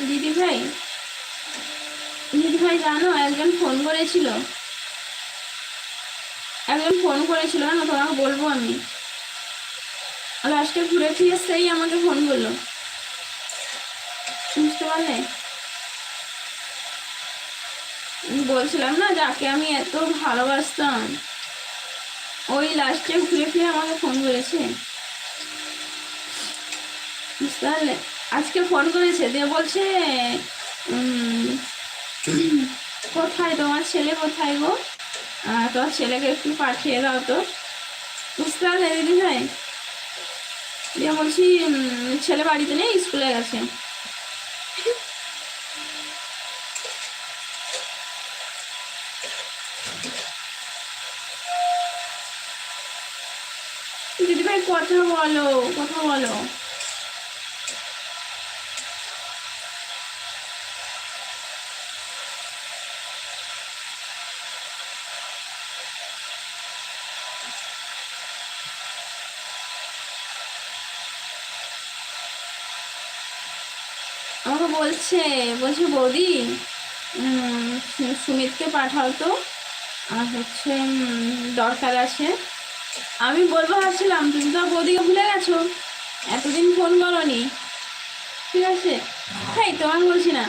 দিদি ভাই, দিদি ভাই জানো একজন ফোন করেছিল, না তোমাকে বলবো আমি। লাস্টে ঘুরে ফিরে সেই আমাকে ফোন করলো, বুঝতে পারলে? বলছিলাম না যাকে আমি এত ভালোবাসতাম, ওই লাস্টে ঘুরে ফিরে আমাকে ফোন করেছে, বুঝতে পারলে? আজকে ফোন করেছে, দিয়ে বলছে কোথায় তোমার ছেলে, কোথায় গো, তোমার ছেলেকে একটু পাঠিয়ে দাও তো, বুঝতে পারলে দিদি ভাই? দিয়ে বলছি ছেলে বাড়িতে নেই, স্কুলে গেছে। দিদি ভাই কথা বলো, কথা বলো। আমাকে বলছে বৌদি সুমিতকে পাঠাও তো, আর হচ্ছে দরকার আছে। আমি বলবো ভাবছিলাম তুমি তো বৌদিকে ভুলে গেছো, এতদিন ফোন করোনি, ঠিক আছে? তাই তোমাকে বলছি না,